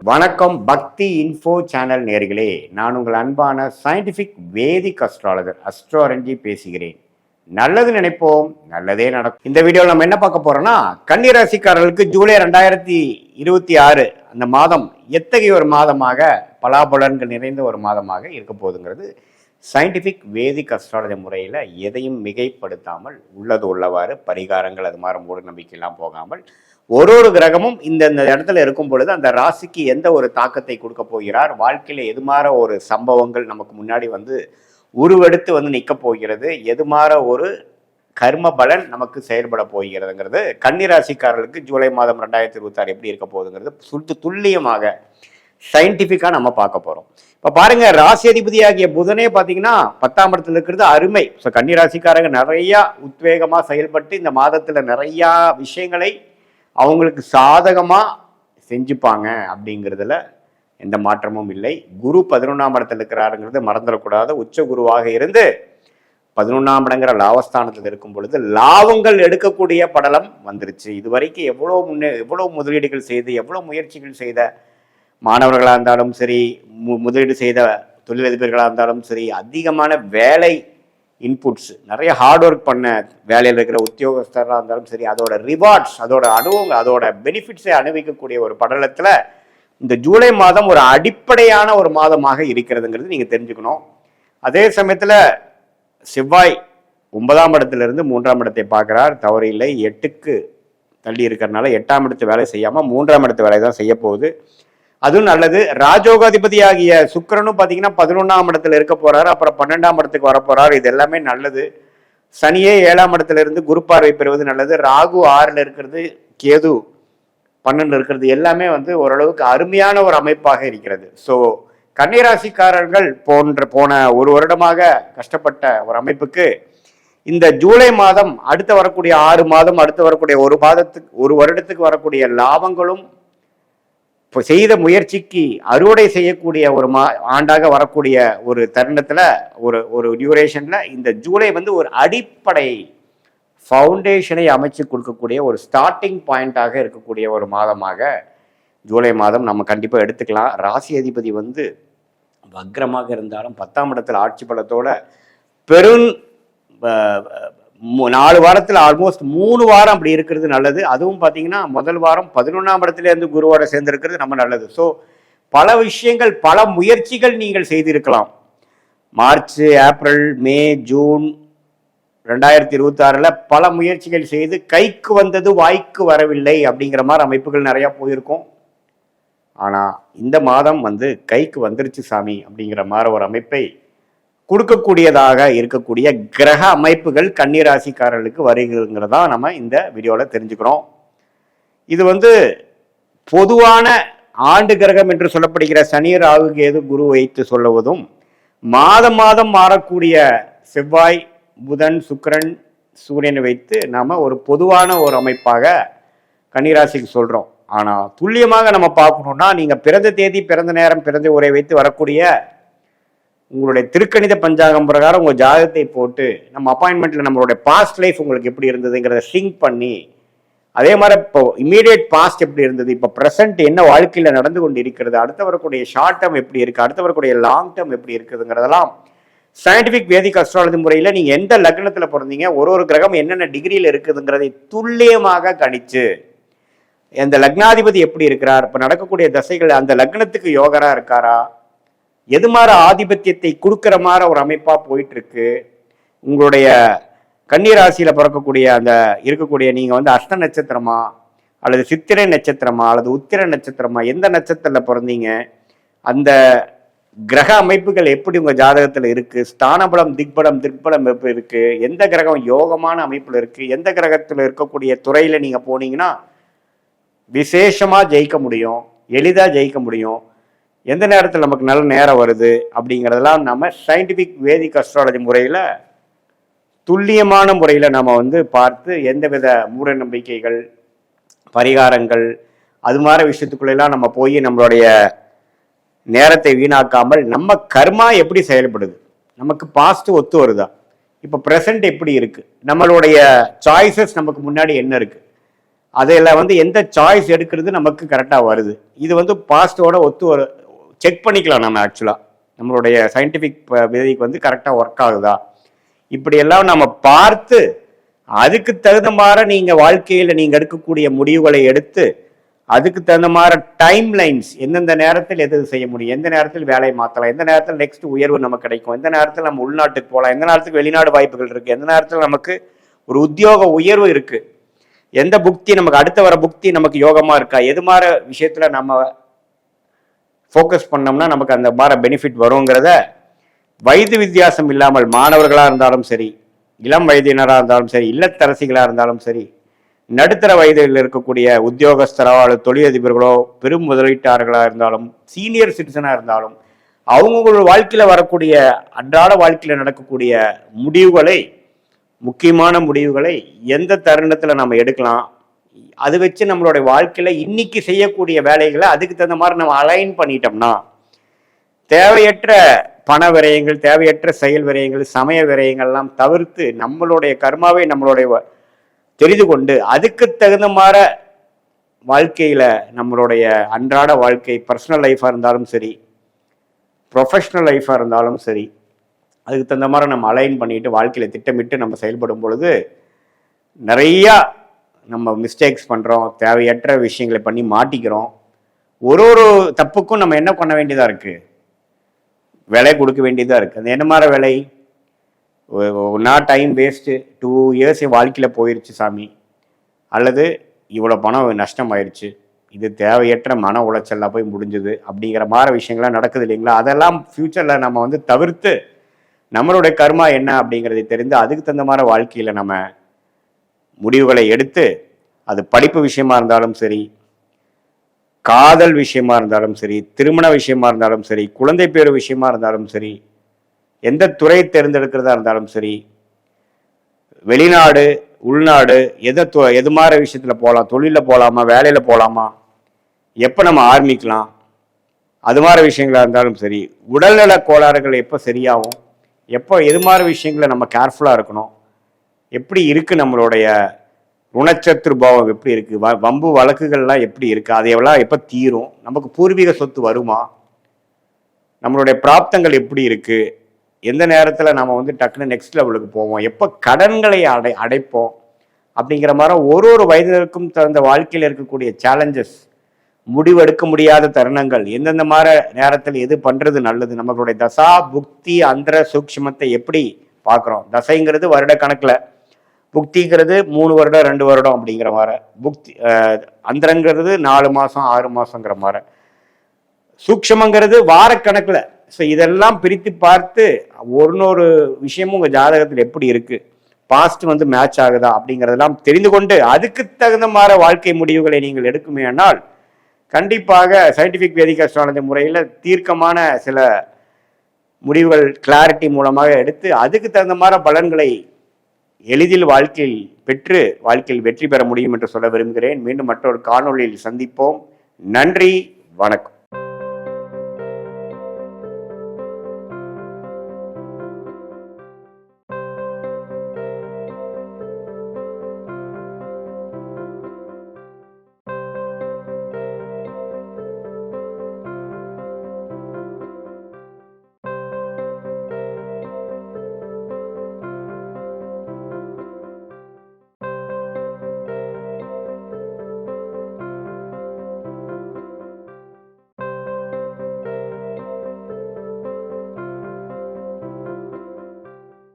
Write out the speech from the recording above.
வணக்கம் பக்தி info channel நேயர்களே, நான் உங்கள் அன்பான சயின்டிஃபிக் வேதிக் அஸ்ட்ராலஜர் அஸ்ட்ரோரஞ்சி பேசுகிறேன். நல்லது நினைப்போம், நல்லதே நடக்கும். இந்த வீடியோவில் நம்ம என்ன பார்க்க போறோம்னா, கன்னி ராசிக்காரர்களுக்கு ஜூலை 2026 அந்த மாதம் எத்தகைய ஒரு மாதமாக பலாபலன்கள் நிறைந்த ஒரு மாதமாக இருக்க போகுதுங்கிறது சயின்டிஃபிக் வேதிக் அஸ்ட்ராலஜி முறையில் எதையும் மிகைப்படுத்தாமல் உள்ளது உள்ளவாறு பரிகாரங்கள் அது மாதிரி மூட நம்பிக்கையெல்லாம் போகாமல் ஒரு கிரகமும் இந்த இடத்துல இருக்கும் பொழுது அந்த ராசிக்கு எந்த ஒரு தாக்கத்தை கொடுக்க போகிறார், வாழ்க்கையில் எது மாற ஒரு சம்பவங்கள் நமக்கு முன்னாடி உருவெடுத்து நிற்க போகிறது, எது மாற ஒரு கர்ம பலன் நமக்கு செயல்பட போகிறதுங்கிறது கன்னி ராசிக்காரர்களுக்கு ஜூலை மாதம் 2026 எப்படி இருக்க போகுதுங்கிறது துல்லியமாக சயின்டிஃபிக்காக நம்ம பார்க்க போகிறோம். இப்போ பாருங்க, ராசி அதிபதியாகிய புதனே பார்த்தீங்கன்னா 10ஆம் இடத்துல இருக்கிறது அருமை. ஸோ கன்னி ராசிக்காரங்க நிறையா உத்வேகமாக செயல்பட்டு இந்த மாதத்தில் நிறையா விஷயங்களை அவங்களுக்கு சாதகமாக செஞ்சுப்பாங்க அப்படிங்கிறதுல எந்த மாற்றமும் இல்லை. குரு 11ஆம் இடத்துல இருக்கிறாருங்கிறது மறந்துடக்கூடாது. உச்ச குருவாக இருந்து 11ஆம் இடங்கிற லாபஸ்தானத்தில் இருக்கும் பொழுது லாபங்கள் எடுக்கக்கூடிய படலம் வந்துருச்சு. இது வரைக்கும் எவ்வளோ முதலீடுகள் செய்து எவ்வளோ முயற்சிகள் செய்த மாணவர்களாக இருந்தாலும் சரி, முதலீடு செய்த தொழிலதிபர்களாக இருந்தாலும் சரி, அதிகமான வேலை இன்புட்ஸ் நிறைய ஹார்ட் ஒர்க் பண்ண வேலையில் இருக்கிற உத்தியோகஸ்தராக இருந்தாலும் சரி, அதோட ரிவார்ட்ஸ், அதோட அனுபவங்கள், அதோட பெனிஃபிட்ஸை அனுபவிக்கக்கூடிய ஒரு படலத்தில் இந்த ஜூலை மாதம் ஒரு அடிப்படையான ஒரு மாதமாக இருக்கிறதுங்கிறது நீங்கள் தெரிஞ்சுக்கணும். அதே சமயத்தில் செவ்வாய் 9ஆம் இடத்திலிருந்து 3ஆம் இடத்தை பார்க்குறார், தவறு இல்லை. 8க்கு தள்ளி இருக்கிறனால 8ஆம் இடத்து வேலை செய்யாமல் 3ஆம் இடத்து வேலை தான் செய்ய போகுது. அதுவும் நல்லது. ராஜோகாதிபதியாகிய சுக்கிரனும் பார்த்தீங்கன்னா 11ஆம் இடத்துல இருக்க போறாரு, அப்புறம் 12ஆம் இடத்துக்கு வரப்போறாரு. இது எல்லாமே நல்லது. சனியே 7ஆம் இடத்துல இருந்து குரு பார்வை பெறுவது நல்லது. ராகு 6ல் இருக்கிறது, கேது 12 இருக்கிறது, எல்லாமே ஓரளவுக்கு அருமையான ஒரு அமைப்பாக இருக்கிறது. ஸோ கன்னிராசிக்காரர்கள் போன ஒரு வருடமாக கஷ்டப்பட்ட ஒரு அமைப்புக்கு இந்த ஜூலை மாதம், அடுத்து வரக்கூடிய 6 மாதம், அடுத்து வரக்கூடிய ஒரு வருடத்துக்கு வரக்கூடிய லாபங்களும் இப்போ செய்த முயற்சிக்கு அறுவடை செய்யக்கூடிய ஒரு ஆண்டாக வரக்கூடிய ஒரு தருணத்தில் ஒரு டியூரேஷனில் இந்த ஜூலை ஒரு அடிப்படை ஃபவுண்டேஷனை அமைச்சு கொடுக்கக்கூடிய ஒரு ஸ்டார்டிங் பாயிண்டாக இருக்கக்கூடிய ஒரு மாதமாக ஜூலை மாதம் நம்ம கண்டிப்பாக எடுத்துக்கலாம். ராசி அதிபதி வக்ரமாக இருந்தாலும் 10ஆம் இடத்துல ஆட்சி பலத்தோட 4 வாரத்தில் ஆல்மோஸ்ட் 3 வாரம் அப்படி இருக்கிறது நல்லது. அதுவும் பார்த்தீங்கன்னா முதல் வாரம் 11ஆம் இடத்துலேருந்து குருவோட சேர்ந்திருக்கிறது நம்ம நல்லது. ஸோ பல விஷயங்கள், பல முயற்சிகள் நீங்கள் செய்திருக்கலாம். மார்ச், ஏப்ரல், மே, ஜூன் 2026 பல முயற்சிகள் செய்து கைக்கு வந்தது வாய்க்கு வரவில்லை அப்படிங்கிற மாதிரி அமைப்புகள் நிறையா போயிருக்கும். ஆனால் இந்த மாதம் கைக்கு வந்துருச்சு சாமி அப்படிங்கிற மாதிரி ஒரு அமைப்பை கொடுக்கக்கூடியதாக இருக்கக்கூடிய கிரக அமைப்புகள் கன்னி ராசிக்காரர்களுக்கு வருகிறதுங்கிறதா நம்ம இந்த வீடியோவில் தெரிஞ்சுக்கிறோம். இது பொதுவான ஆண்டு கிரகம் என்று சொல்லப்படுகிற சனி, ராகு, கேது, குரு வைத்து சொல்லுவதும், மாதம் மாறக்கூடிய செவ்வாய், புதன், சுக்கிரன், சூரியனை வைத்து நாம ஒரு பொதுவான ஒரு அமைப்பாக கன்னிராசிக்கு சொல்றோம். ஆனால் துல்லியமாக நம்ம பார்க்கணும்னா, நீங்க பிறந்த தேதி, பிறந்த நேரம், பிறந்த உரை வைத்து வரக்கூடிய உங்களுடைய திருக்கணித பஞ்சாங்கம் பிரகாரம் உங்கள் ஜாதகத்தை போட்டு நம்ம அப்பாயின்மெண்ட்டில் நம்மளுடைய பாஸ்ட் லைஃப் உங்களுக்கு எப்படி இருந்ததுங்கிறத சிங்க் பண்ணி, அதே மாதிரி இப்போ இமீடியட் பாஸ்ட் எப்படி இருந்தது, இப்போ ப்ரெசென்ட் என்ன வாழ்க்கையில் நடந்து கொண்டு இருக்கிறது, அடுத்து வரக்கூடிய ஷார்ட் டேர்ம் எப்படி இருக்குது, அடுத்து வரக்கூடிய லாங் டேர்ம் எப்படி இருக்குதுங்கிறதெல்லாம் சயின்டிஃபிக் வேதிக் அஸ்ட்ராலஜி முறையில் நீங்கள் எந்த லக்னத்தில் பிறந்தீங்க, ஒரு கிரகம் என்னென்ன டிகிரியில் இருக்குதுங்கிறதை துல்லியமாக கணிச்சு, அந்த லக்னாதிபதி எப்படி இருக்கிறார், இப்போ நடக்கக்கூடிய தசைகள் அந்த லக்னத்துக்கு யோகரா இருக்காரா, எது மாதிரி ஆதிபத்தியத்தை கொடுக்குற மாதிரி ஒரு அமைப்பாக போயிட்டு இருக்கு. உங்களுடைய கன்னிராசியில் பிறக்கக்கூடிய அந்த இருக்கக்கூடிய நீங்கள் அஸ்த நட்சத்திரமா அல்லது சித்திரை நட்சத்திரமா அல்லது உத்திர நட்சத்திரமா, எந்த நட்சத்திரத்தில் பிறந்தீங்க, அந்த கிரக அமைப்புகள் எப்படி உங்கள் ஜாதகத்தில் இருக்குது, ஸ்தானபலம், திக்பலம் எப்படி இருக்குது, எந்த கிரகம் யோகமான அமைப்பில் இருக்குது, எந்த கிரகத்தில் இருக்கக்கூடிய துறையில் நீங்கள் போனீங்கன்னா விசேஷமாக ஜெயிக்க முடியும், எளிதாக ஜெயிக்க முடியும், எந்த நேரத்தில் நமக்கு நல்ல நேரம் வருது அப்படிங்கிறதெல்லாம் நம்ம சயின்டிஃபிக் வேதிக் அஸ்ட்ராலஜி முறையில் துல்லியமான முறையில் நம்ம பார்த்து எந்தவித மூட நம்பிக்கைகள், பரிகாரங்கள், அது மாதிரி விஷயத்துக்குள்ளெல்லாம் நம்ம போய் நம்மளுடைய நேரத்தை வீணாக்காமல் நம்ம கர்மா எப்படி செயல்படுது, நமக்கு பாஸ்ட் ஒத்து வருதா, இப்போ ப்ரெசண்ட் எப்படி இருக்குது, நம்மளுடைய சாய்ஸஸ் நமக்கு முன்னாடி என்ன இருக்குது, அதில் வந்து எந்த சாய்ஸ் எடுக்கிறது நமக்கு கரெக்டாக வருது. இது வந்து பாஸ்டோட செக் பண்ணிக்கலாம் நம்ம ஆக்சுவலாக. நம்மளுடைய சயின்டிஃபிக் விதிக்கு வந்து கரெக்டாக ஒர்க் ஆகுதா, இப்படியெல்லாம் நம்ம பார்த்து அதுக்கு தகுந்த மாதிரி நீங்கள் வாழ்க்கையில் நீங்கள் எடுக்கக்கூடிய முடிவுகளை எடுத்து அதுக்கு தகுந்த மாதிரி டைம் லைன்ஸ், எந்தெந்த நேரத்தில் எது செய்ய முடியும், எந்த நேரத்தில் வேலையை மாற்றலாம், எந்த நேரத்தில் நெக்ஸ்ட் உயர்வு நமக்கு கிடைக்கும், எந்த நேரத்தில் நம்ம உள்நாட்டுக்கு போகலாம், எந்த நேரத்துக்கு வெளிநாடு வாய்ப்புகள் இருக்குது, எந்த நேரத்தில் நமக்கு ஒரு உத்தியோக உயர்வு இருக்குது, எந்த புக்தி நமக்கு அடுத்த வர புக்தி நமக்கு யோகமாக இருக்கா, எது மாதிரி விஷயத்தில் நம்ம ஃபோக்கஸ் பண்ணோம்னா நமக்கு அந்த மாதிரி பெனிஃபிட் வருங்கிறத வயது வித்தியாசம் இல்லாமல் மாணவர்களாக இருந்தாலும் சரி, இளம் வயதினராக இருந்தாலும் சரி, இல்லத்தரசிகளாக இருந்தாலும் சரி, நடுத்தர வயதில் இருக்கக்கூடிய உத்தியோகஸ்தரோ அல்லது தொழிலதிபர்களோ பெரும் முதலீட்டாளர்களாக இருந்தாலும் சீனியர் சிட்டிசனாக இருந்தாலும் அவங்களோட வாழ்க்கையில் வரக்கூடிய அன்றாட வாழ்க்கையில் நடக்கக்கூடிய முடிவுகளை, முக்கியமான முடிவுகளை எந்த தருணத்தில் நம்ம எடுக்கலாம், அது வச்சு நம்மளுடைய வாழ்க்கையில் இன்னைக்கு செய்யக்கூடிய வேலைகளை அதுக்கு தகுந்த மாதிரி நம்ம அலைன் பண்ணிட்டோம்னா தேவையற்ற பண விரயங்கள், தேவையற்ற செயல் விரயங்கள், சமய விரயங்கள்லாம் தவிர்த்து நம்மளுடைய கர்மாவை நம்மளுடைய தெரிந்து கொண்டு அதுக்கு தகுந்த மாதிரி வாழ்க்கையில் நம்மளுடைய அன்றாட வாழ்க்கை, பர்சனல் லைஃபாக இருந்தாலும் சரி, ப்ரொஃபஷ்னல் லைஃபாக இருந்தாலும் சரி, அதுக்கு தகுந்த மாதிரி நம்ம அலைன் பண்ணிட்டு வாழ்க்கையில் திட்டமிட்டு நம்ம செயல்படும் பொழுது நிறையா நம்ம மிஸ்டேக்ஸ் பண்ணுறோம், தேவையற்ற விஷயங்களை பண்ணி மாட்டிக்கிறோம். ஒரு ஒரு தப்புக்கும் நம்ம என்ன பண்ண வேண்டியதாக இருக்குது, விலை கொடுக்க வேண்டியதாக இருக்குது. அது என்ன மாதிரி விலை? ஒன்றா டைம் வேஸ்ட்டு, 2 years வாழ்க்கையில் போயிடுச்சு சாமி, அல்லது இவ்வளோ பணம் நஷ்டம் ஆயிடுச்சு, இது தேவையற்ற மன உளைச்சல்லாம் போய் முடிஞ்சுது அப்படிங்கிற மாதிரி விஷயங்கள்லாம் நடக்குது இல்லைங்களா? அதெல்லாம் ஃப்யூச்சரில் நம்ம வந்து தவிர்த்து நம்மளுடைய கர்மா என்ன அப்படிங்கிறதை தெரிந்து அதுக்கு தகுந்த மாதிரி வாழ்க்கையில் நம்ம முடிவுகளை எடுத்து, அது படிப்பு விஷயமா இருந்தாலும் சரி, காதல் விஷயமா இருந்தாலும் சரி, திருமண விஷயமா இருந்தாலும் சரி, குழந்தை பேரு விஷயமா இருந்தாலும் சரி, எந்த துறையை தேர்ந்தெடுக்கிறதா இருந்தாலும் சரி, வெளிநாடு உள்நாடு எது மாதிரி விஷயத்தில் போகலாம், தொழிலில் போகலாமா, வேலையில் போகலாமா, எப்போ நம்ம ஆரம்பிக்கலாம், அது மாதிரி விஷயங்களாக இருந்தாலும் சரி, உடல்நல கோளாறுகள் எப்போ சரியாகும், எப்போ எது மாதிரி விஷயங்களை நம்ம கேர்ஃபுல்லாக இருக்கணும், எப்படி இருக்குது நம்மளுடைய ருணச்சத்ரு பாவம் எப்படி இருக்குது, வம்பு வழக்குகள்லாம் எப்படி இருக்குது, அதையெல்லாம் எப்போ தீரும், நமக்கு பூர்வீக சொத்து வருமா, நம்மளுடைய பிராப்தங்கள் எப்படி இருக்குது, எந்த நேரத்தில் நம்ம வந்து டக்குன்னு நெக்ஸ்ட் லெவலுக்கு போவோம், எப்போ கடன்களை அடைப்போம் அப்படிங்கிற மாதிரி ஒரு ஒரு வயதினருக்கும் தகுந்த வாழ்க்கையில் இருக்கக்கூடிய சேலஞ்சஸ், முடிவெடுக்க முடியாத தருணங்கள், எந்தெந்த மாதிரி நேரத்தில் எது பண்ணுறது நல்லது, நம்மளுடைய தசா புக்தி அந்தர சூக்ஷ்மத்தை எப்படி பார்க்குறோம். தசைங்கிறது வருட கணக்கில், புக்திங்கிறது 3 வருடம் 2 வருடம் அப்படிங்கிற மாதிரி, புக்தி அந்தரங்கிறது 4 மாதம் 6 மாதங்கிற மாதிரி, சூக்ஷ்மங்கிறது வாரக்கணக்கில். ஸோ இதெல்லாம் பிரித்து பார்த்து ஒரு விஷயமும் உங்கள் ஜாதகத்தில் எப்படி இருக்குது, பாஸ்ட் வந்து மேட்ச் ஆகுதா அப்படிங்கிறதெல்லாம் தெரிந்து கொண்டு அதுக்கு தகுந்த மாதிரி வாழ்க்கை முடிவுகளை நீங்கள் எடுக்குமே ஆனால் கண்டிப்பாக சயின்டிஃபிக் வேதிக் அஸ்ட்ராலஜி முறையில் தீர்க்கமான சில முடிவுகள் கிளாரிட்டி மூலமாக எடுத்து அதுக்கு தகுந்த மாதிரி பலன்களை எளிதில் வாழ்க்கையில் பெற்று வாழ்க்கையில் வெற்றி பெற முடியும் என்று சொல்ல விரும்புகிறேன். மீண்டும் மற்றொரு காணொளியில் சந்திப்போம். நன்றி, வணக்கம்.